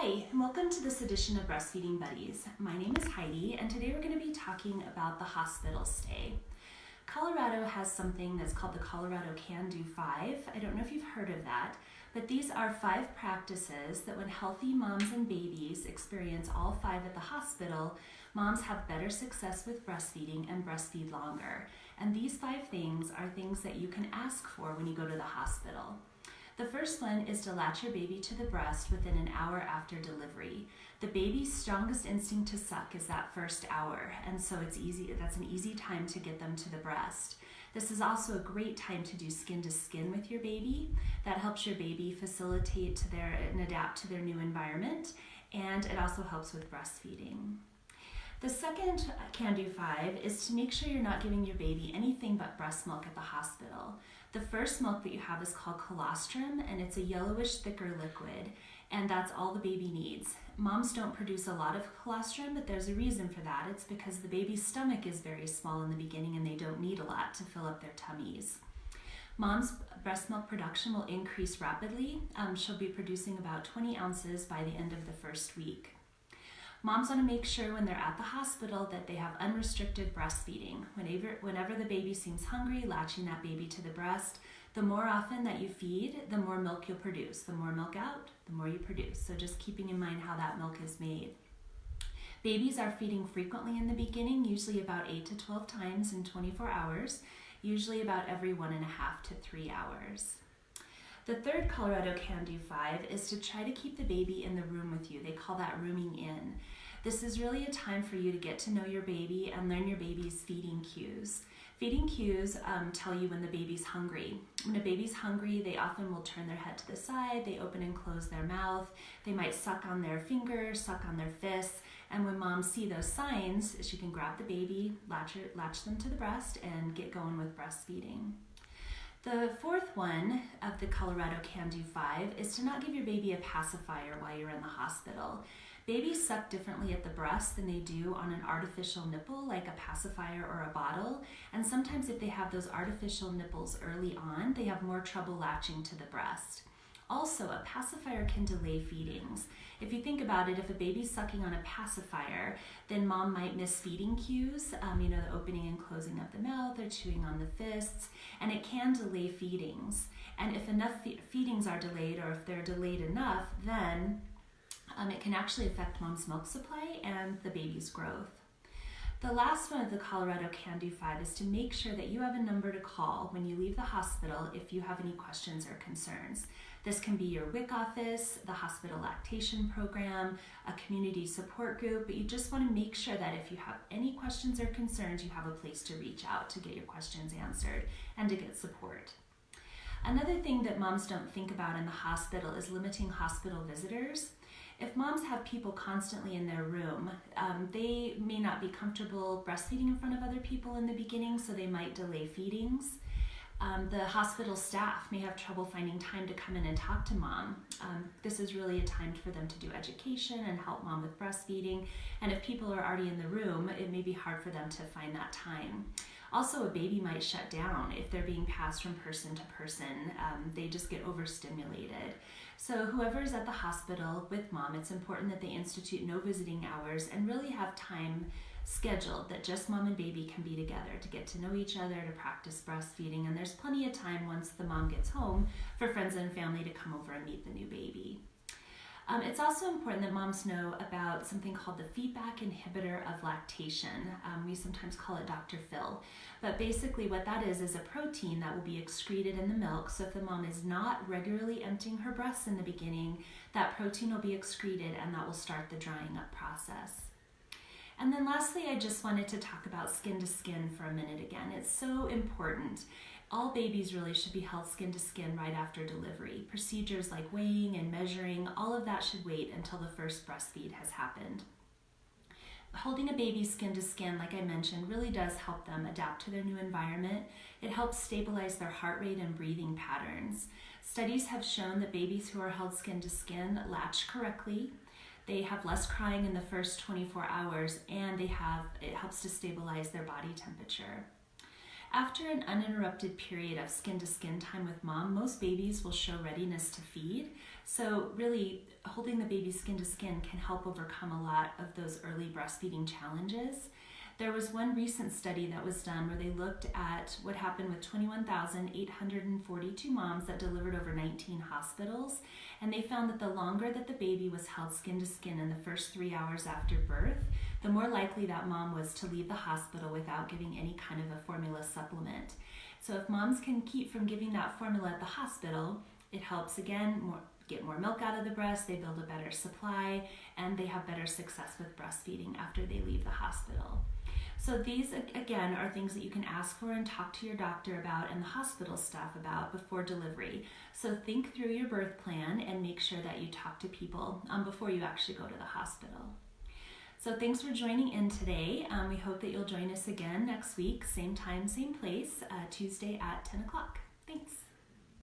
Hi, and welcome to this edition of Breastfeeding Buddies. My name is Heidi, and today we're going to be talking about the hospital stay. Colorado has something that's called the Colorado Can Do 5. I don't know if you've heard of that, but these are 5 practices that when healthy moms and babies experience all 5 at the hospital, moms have better success with breastfeeding and breastfeed longer. And these 5 things are things that you can ask for when you go to the hospital. The first one is to latch your baby to the breast within an hour after delivery. The baby's strongest instinct to suck is that first hour, and so that's an easy time to get them to the breast. This is also a great time to do skin to skin with your baby. That helps your baby facilitate and adapt to their new environment, and it also helps with breastfeeding. The second Can Do 5 is to make sure you're not giving your baby anything but breast milk at the hospital. The first milk that you have is called colostrum, and it's a yellowish, thicker liquid, and that's all the baby needs. Moms don't produce a lot of colostrum, but there's a reason for that. It's because the baby's stomach is very small in the beginning and they don't need a lot to fill up their tummies. Mom's breast milk production will increase rapidly. She'll be producing about 20 ounces by the end of the first week. Moms want to make sure when they're at the hospital that they have unrestricted breastfeeding. Whenever the baby seems hungry, latching that baby to the breast. The more often that you feed, the more milk you'll produce. The more milk out, the more you produce. So just keeping in mind how that milk is made. Babies are feeding frequently in the beginning, usually about 8 to 12 times in 24 hours, usually about every 1.5 to 3 hours. The third Colorado Can Do 5 is to try to keep the baby in the room with you. They call that rooming in. This is really a time for you to get to know your baby and learn your baby's feeding cues. Feeding cues tell you when the baby's hungry. When a baby's hungry, they often will turn their head to the side, they open and close their mouth, they might suck on their fingers, suck on their fists, and when moms see those signs, she can grab the baby, latch them to the breast, and get going with breastfeeding. The fourth one of the Colorado Can Do 5 is to not give your baby a pacifier while you're in the hospital. Babies suck differently at the breast than they do on an artificial nipple like a pacifier or a bottle, and sometimes if they have those artificial nipples early on, they have more trouble latching to the breast. Also, a pacifier can delay feedings. If you think about it, if a baby's sucking on a pacifier, then mom might miss feeding cues, the opening and closing of the mouth or chewing on the fists, and it can delay feedings. And if enough feedings are delayed, or if they're delayed enough, then it can actually affect mom's milk supply and the baby's growth. The last one of the Colorado Can Do 5 is to make sure that you have a number to call when you leave the hospital if you have any questions or concerns. This can be your WIC office, the hospital lactation program, a community support group, but you just want to make sure that if you have any questions or concerns, you have a place to reach out to get your questions answered and to get support. Another thing that moms don't think about in the hospital is limiting hospital visitors. If moms have people constantly in their room, they may not be comfortable breastfeeding in front of other people in the beginning, so they might delay feedings. The hospital staff may have trouble finding time to come in and talk to mom. This is really a time for them to do education and help mom with breastfeeding, and if people are already in the room, it may be hard for them to find that time. Also, a baby might shut down if they're being passed from person to person. They just get overstimulated. So whoever's at the hospital with mom, it's important that they institute no visiting hours and really have time scheduled that just mom and baby can be together to get to know each other, to practice breastfeeding, and there's plenty of time once the mom gets home for friends and family to come over and meet the new baby. It's also important that moms know about something called the feedback inhibitor of lactation. We sometimes call it Dr. Phil, but basically what that is a protein that will be excreted in the milk. So if the mom is not regularly emptying her breasts in the beginning, that protein will be excreted and that will start the drying up process. And then lastly, I just wanted to talk about skin to skin for a minute again. It's so important. All babies really should be held skin to skin right after delivery. Procedures like weighing and measuring, all of that should wait until the first breastfeed has happened. Holding a baby skin to skin, like I mentioned, really does help them adapt to their new environment. It helps stabilize their heart rate and breathing patterns. Studies have shown that babies who are held skin to skin latch correctly. They have less crying in the first 24 hours, and it helps to stabilize their body temperature. After an uninterrupted period of skin-to-skin time with mom, most babies will show readiness to feed. So really, holding the baby skin-to-skin can help overcome a lot of those early breastfeeding challenges. There was one recent study that was done where they looked at what happened with 21,842 moms that delivered over 19 hospitals, and they found that the longer that the baby was held skin to skin in the first 3 hours after birth, the more likely that mom was to leave the hospital without giving any kind of a formula supplement. So if moms can keep from giving that formula at the hospital, it helps get more milk out of the breast, they build a better supply, and they have better success with breastfeeding after they leave the hospital. So these, again, are things that you can ask for and talk to your doctor about and the hospital staff about before delivery. So think through your birth plan and make sure that you talk to people before you actually go to the hospital. So thanks for joining in today. We hope that you'll join us again next week, same time, same place, Tuesday at 10 o'clock. Thanks.